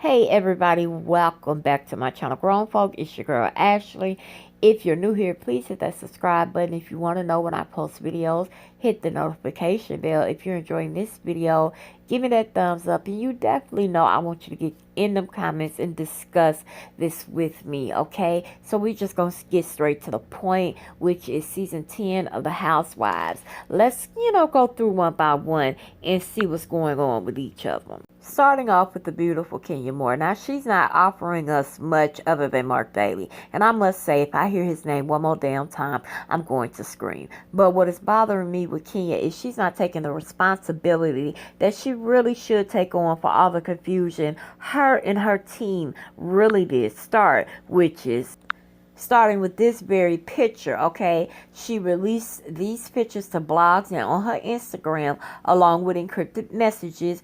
Hey everybody, welcome back to my channel Grown Folk. It's your girl Ashley. If you're new here, please hit that subscribe button. If you want to know when I post videos, hit the notification bell. If you're enjoying this video, give me that thumbs up. And you definitely know I want you to get in them comments and discuss this with me, okay? So we're just going to get straight to the point, which is season 10 of the Housewives. Let's, go through one by one and see what's going on with each of them. Starting off with the beautiful Kenya Moore. Now, she's not offering us much other than Mark Bailey. And I must say, if I hear his name one more damn time, I'm going to scream. But what is bothering me with Kenya is she's not taking the responsibility that she really should take on for all the confusion her and her team really did start, which is starting with this very picture, okay? She released these pictures to blogs and on her Instagram along with encrypted messages,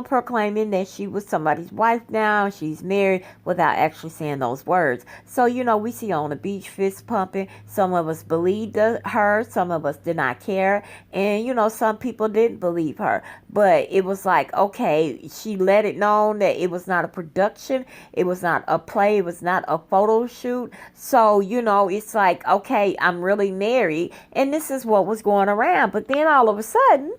proclaiming that she was somebody's wife now, she's married, without actually saying those words. So, we see her on the beach fist pumping. Some of us believed her, some of us did not care, and, some people didn't believe her. But it was like, okay, she let it known that it was not a production, it was not a play, it was not a photo shoot. So, it's like, okay, I'm really married, and this is what was going around. But then all of a sudden,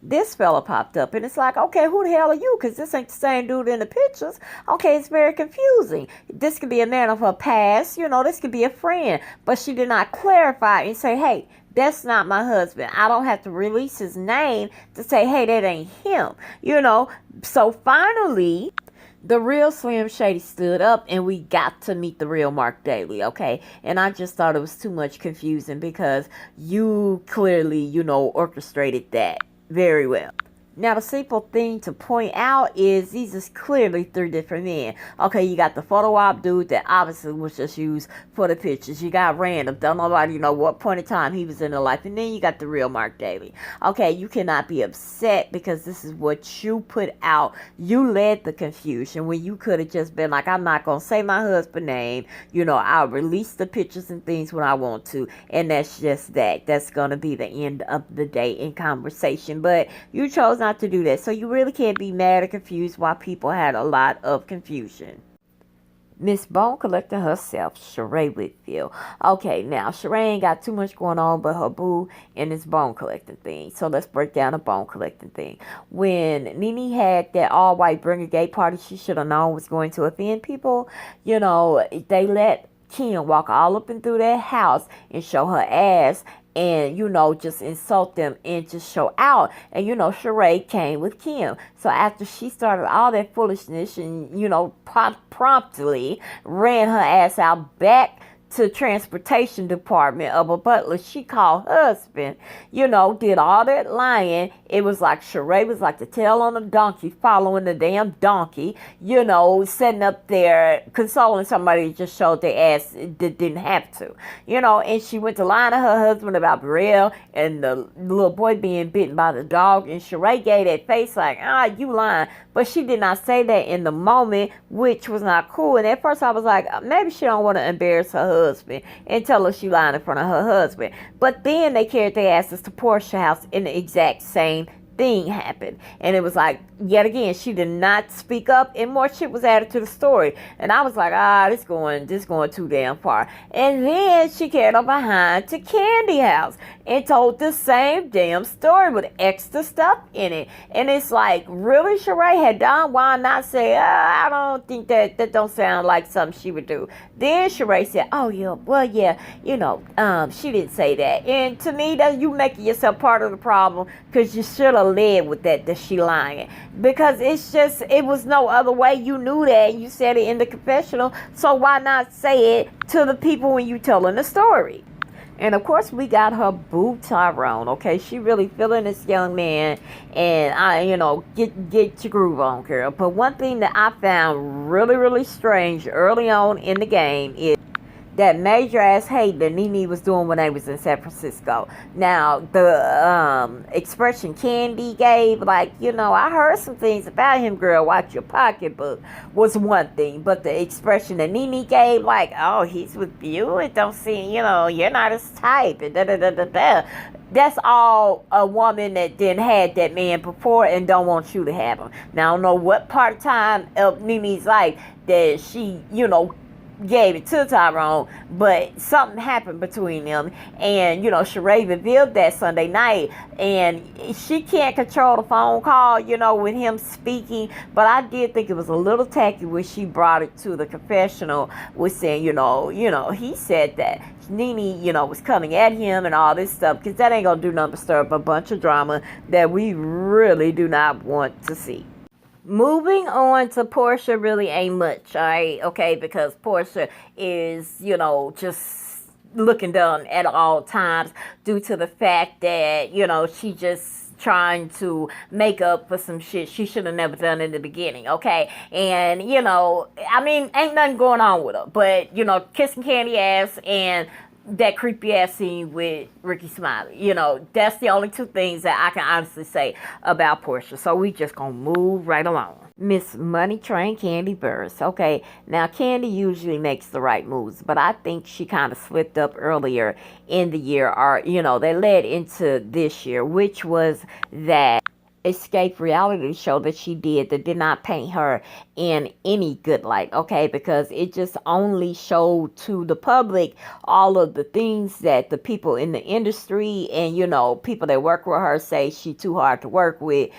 this fella popped up, and it's like, okay, who the hell are you? Because this ain't the same dude in the pictures. Okay, it's very confusing. This could be a man of her past, this could be a friend. But she did not clarify and say, hey, that's not my husband. I don't have to release his name to say, hey, that ain't him, So finally, the real Slim Shady stood up, and we got to meet the real Mark Bailey, okay? And I just thought it was too much confusing because you clearly, orchestrated that very well. Now, the simple thing to point out is these is clearly three different men. Okay, you got the photo op dude that obviously was just used for the pictures. You got random, don't nobody know what point in time he was in their life. And then you got the real Mark Bailey. Okay, you cannot be upset because this is what you put out. You led the confusion when you could have just been like, I'm not going to say my husband's name. I'll release the pictures and things when I want to. And that's just that. That's going to be the end of the day in conversation. But you chose not to do that, so you really can't be mad or confused why people had a lot of confusion. Miss Bone Collector herself, Sheree Whitfield. Okay, now Sheree ain't got too much going on but her boo and this bone collecting thing. So let's break down the bone collecting thing. When Nene had that all-white bring a gay party, she should have known was going to offend people. They let Kim walk all up and through that house and show her ass and, just insult them and just show out. And, Sheree came with Kim. So after she started all that foolishness and, promptly ran her ass out back to transportation department of a butler she called husband, did all that lying. It was like Sheree was like the tail on a donkey following the damn donkey, sitting up there consoling somebody that just showed their ass that didn't have to, and she went to lie to her husband about Burrell and the little boy being bitten by the dog, and Sheree gave that face like, you lying. But she did not say that in the moment, which was not cool. And at first I was like, maybe she don't want to embarrass her husband and tell her she lied in front of her husband. But then they carried their asses to Porsha house and the exact same thing happened. And it was like, yet again, she did not speak up and more shit was added to the story. And I was like, this going too damn far. And then she carried her behind to Candy house and told the same damn story with extra stuff in it. And it's like, really, Sheree had done? Why not say, I don't think that don't sound like something she would do. Then Sheree said, she didn't say that. And to me, that you making yourself part of the problem because you should have led with that she lying. Because it was no other way. You knew that. You said it in the confessional. So why not say it to the people when you telling the story? And of course, we got her boo Tyrone. Okay, she really feeling this young man, and get your groove on, girl. But one thing that I found really, really strange early on in the game is that major ass hate that Nene was doing when they was in San Francisco. Now, the expression Candy gave, like, I heard some things about him, girl, watch your pocketbook, was one thing. But the expression that Nene gave, like, oh, he's with you, it don't seem, you're not his type, and da-da-da-da-da. that's all a woman that didn't had that man before and don't want you to have him. Now, I don't know what part-time of Nene's life that she, gave it to Tyrone, but something happened between them, and Sheree revealed that Sunday night, and she can't control the phone call, with him speaking, but I did think it was a little tacky when she brought it to the confessional with saying, he said that Nene, was coming at him and all this stuff, because that ain't gonna do nothing but stir up a bunch of drama that we really do not want to see. Moving on to Porsha really ain't much, all right? Okay, because Porsha is, just looking dumb at all times due to the fact that, she just trying to make up for some shit she should have never done in the beginning, okay? And, ain't nothing going on with her, but, kissing candy ass and that creepy ass scene with Ricky Smiley. That's the only two things that I can honestly say about Porsha. So we just gonna move right along. Miss Money Train Candy Burris. Okay, now Candy usually makes the right moves, but I think she kind of slipped up earlier in the year, or, they led into this year, which was that escape reality show that she did that did not paint her in any good light, okay, because it just only showed to the public all of the things that the people in the industry and people that work with her say she too hard to work with,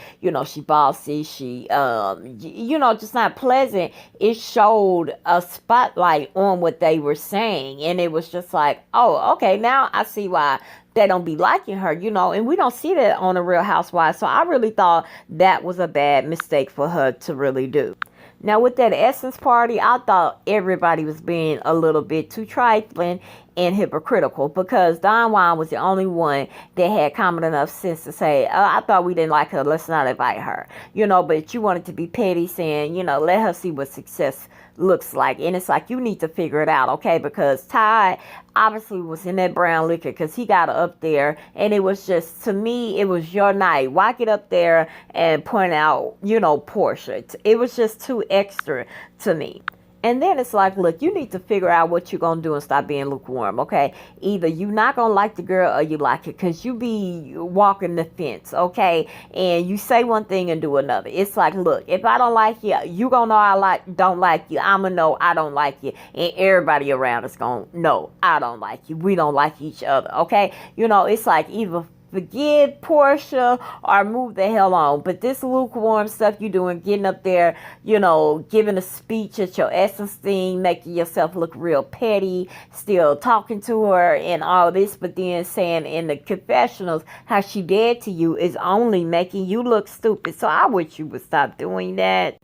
she bossy, she just not pleasant. It showed a spotlight on what they were saying, and it was just like, oh, okay, now I see why they don't be liking her, and we don't see that on the Real Housewives. So I really thought that was a bad mistake for her to really do. Now, with that Essence party, I thought everybody was being a little bit too trifling and hypocritical, because Don Juan was the only one that had common enough sense to say, I thought we didn't like her, let's not invite her. But you wanted to be petty, saying, let her see what success looks like. And it's like, you need to figure it out, okay? Because Ty obviously was in that brown liquor, because he got up there, and it was just, to me, it was your night. Why get up there and point out, Porsha? It was just too extra to me. And then it's like, look, you need to figure out what you're going to do and stop being lukewarm, okay? Either you're not going to like the girl or you like it, because you be walking the fence, okay? And you say one thing and do another. It's like, look, if I don't like you, you going to know don't like you. I'm going to know I don't like you. And everybody around is going to know I don't like you. We don't like each other, okay? It's like either forgive Porsha or move the hell on. But this lukewarm stuff you doing, getting up there, giving a speech at your Essence thing, making yourself look real petty, still talking to her and all this, but then saying in the confessionals how she dead to you is only making you look stupid. So I wish you would stop doing that.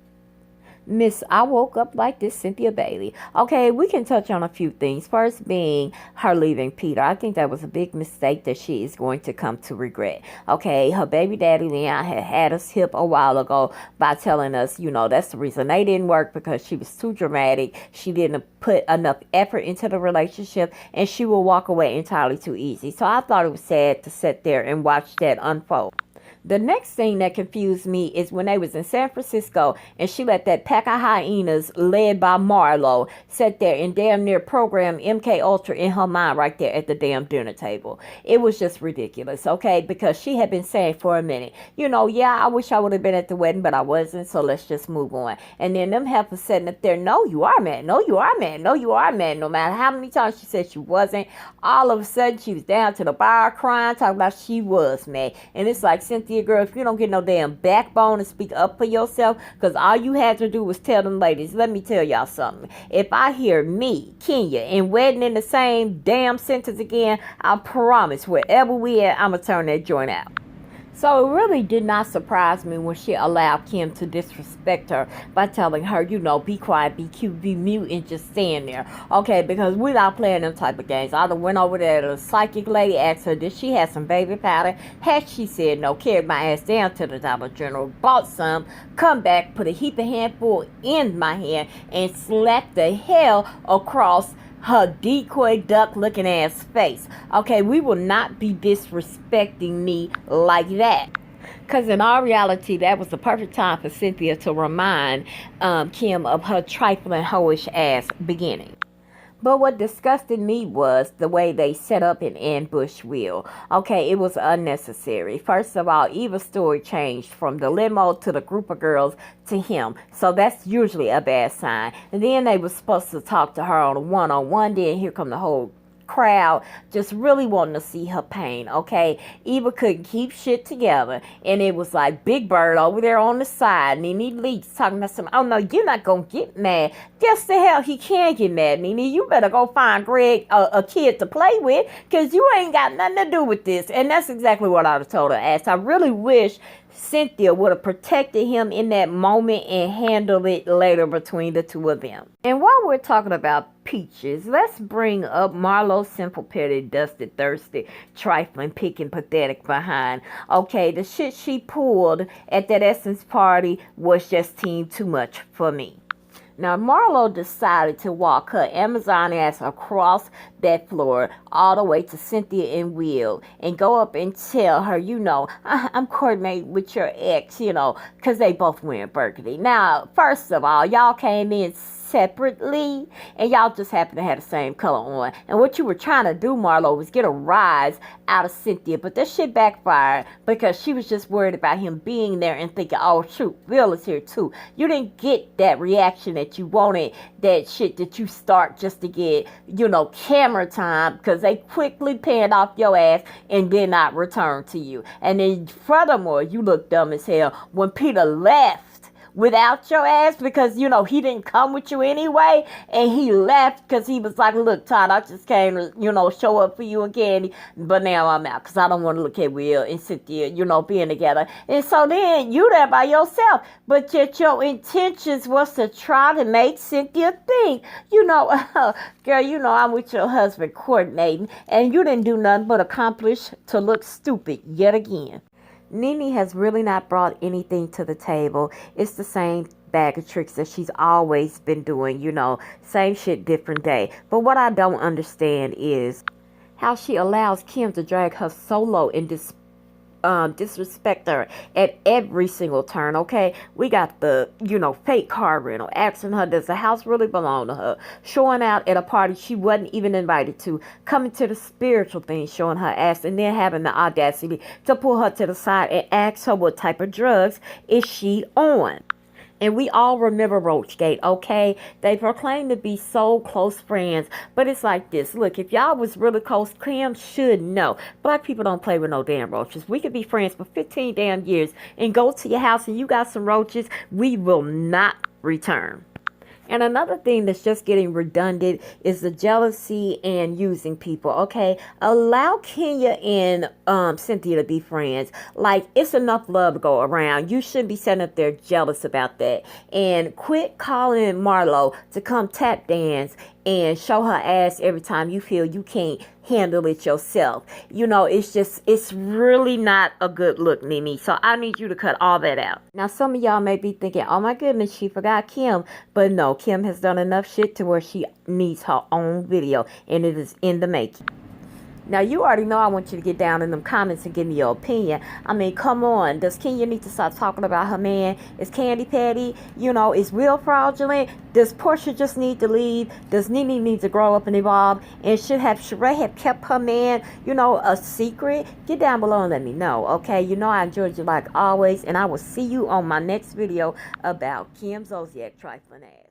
Miss I Woke Up Like This, Cynthia Bailey. Okay, we can touch on a few things. First being her leaving Peter. I think that was a big mistake that she is going to come to regret. Okay, her baby daddy Leon had us hip a while ago by telling us, that's the reason they didn't work, because she was too dramatic. She didn't put enough effort into the relationship, and she will walk away entirely too easy. So I thought it was sad to sit there and watch that unfold. The next thing that confused me is when they was in San Francisco and she let that pack of hyenas led by Marlo sit there and damn near program MK Ultra in her mind right there at the damn dinner table. It was just ridiculous, okay? Because she had been saying for a minute, yeah, I wish I would have been at the wedding, but I wasn't, so let's just move on. And then them heifers sitting up there, no, you are mad. No, you are mad. No, you are mad. No matter how many times she said she wasn't, all of a sudden she was down to the bar crying, talking about she was mad. And it's like, Cynthia, girl, if you don't get no damn backbone and speak up for yourself, because all you had to do was tell them ladies, let me tell y'all something. If I hear me, Kenya, and wedding in the same damn sentence again, I promise wherever we at, I'm going to turn that joint out. So it really did not surprise me when she allowed Kim to disrespect her by telling her, be quiet, be cute, be mute, and just stand there. Okay, because we're not playing them type of games. I went over there to a psychic lady, asked her, did she have some baby powder? Had she said no, carried my ass down to the Dollar General, bought some, come back, put a heap of handful in my hand, and slapped the hell across her decoy duck looking ass face. Okay, we will not be disrespecting me like that. Because in all reality, that was the perfect time for Cynthia to remind Kim of her trifling hoish ass beginning. But what disgusted me was the way they set up and ambushed Will. Okay, it was unnecessary. First of all, Eva's story changed from the limo to the group of girls to him. So that's usually a bad sign. And then they were supposed to talk to her on a one-on-one. Then here come the whole crowd just really wanting to see her pain. Okay, Eva couldn't keep shit together, and it was like Big Bird over there on the side. Nene Leakes talking about some, oh no, you're not gonna get mad. Yes the hell he can get mad. Nene, you better go find Greg a kid to play with, because you ain't got nothing to do with this. And that's exactly what I would have told her ass. I really wish Cynthia would have protected him in that moment and handled it later between the two of them. And while we're talking about peaches, let's bring up Marlo's simple, petty, dusted, thirsty, trifling, picking, pathetic behind. Okay, the shit she pulled at that Essence party was just too much for me. Now, Marlo decided to walk her Amazon ass across that floor all the way to Cynthia and Will and go up and tell her, you know, I'm coordinating with your ex, you know, because they both wearing burgundy. Now, first of all, y'all came in separately and y'all just happen to have the same color on. And what you were trying to do, Marlo, was get a rise out of Cynthia. But that shit backfired because she was just worried about him being there and thinking, oh, shoot, Will is here too. You didn't get that reaction that you wanted, that shit that you start just to get, you know, camera time, because they quickly panned off your ass and did not return to you. And then furthermore, you look dumb as hell when Peter left without your ass, because, you know, he didn't come with you anyway, and he left because he was like, look, Todd, I just came to, you know, show up for you again, but now I'm out because I don't want to look at Will and Cynthia, you know, being together. And so then you there by yourself, but yet your intentions was to try to make Cynthia think, you know, girl, you know, I'm with your husband coordinating, and you didn't do nothing but accomplish to look stupid yet again. Nene has really not brought anything to the table. It's the same bag of tricks that she's always been doing, you know, same shit, different day. But what I don't understand is how she allows Kim to drag her so low and disrespect her at every single turn. Okay, we got the, you know, fake car rental, asking her does the house really belong to her, showing out at a party she wasn't even invited to, coming to the spiritual thing, showing her ass, and then having the audacity to pull her to the side and ask her what type of drugs is she on. And we all remember Roachgate, okay? They proclaim to be so close friends. But it's like this. Look, if y'all was really close, Kim should know. Black people don't play with no damn roaches. We could be friends for 15 damn years and go to your house and you got some roaches. We will not return. And another thing that's just getting redundant is the jealousy and using people, okay? Allow Kenya and Cynthia to be friends. Like, it's enough love to go around. You shouldn't be sitting up there jealous about that. And quit calling Marlo to come tap dance and show her ass every time you feel you can't handle it yourself. You know, it's really not a good look, Nene. So I need you to cut all that out. Now, some of y'all may be thinking, oh my goodness, she forgot Kim. But no, Kim has done enough shit to where she needs her own video, and it is in the making. Now, you already know I want you to get down in them comments and give me your opinion. I mean, come on. Does Kenya need to stop talking about her man? Is Candy petty? You know, is Will fraudulent? Does Porsha just need to leave? Does Nene need to grow up and evolve? And should have Sheree have kept her man, you know, a secret? Get down below and let me know, okay? You know I enjoyed you like always, and I will see you on my next video about Kim Zolciak trifling ass.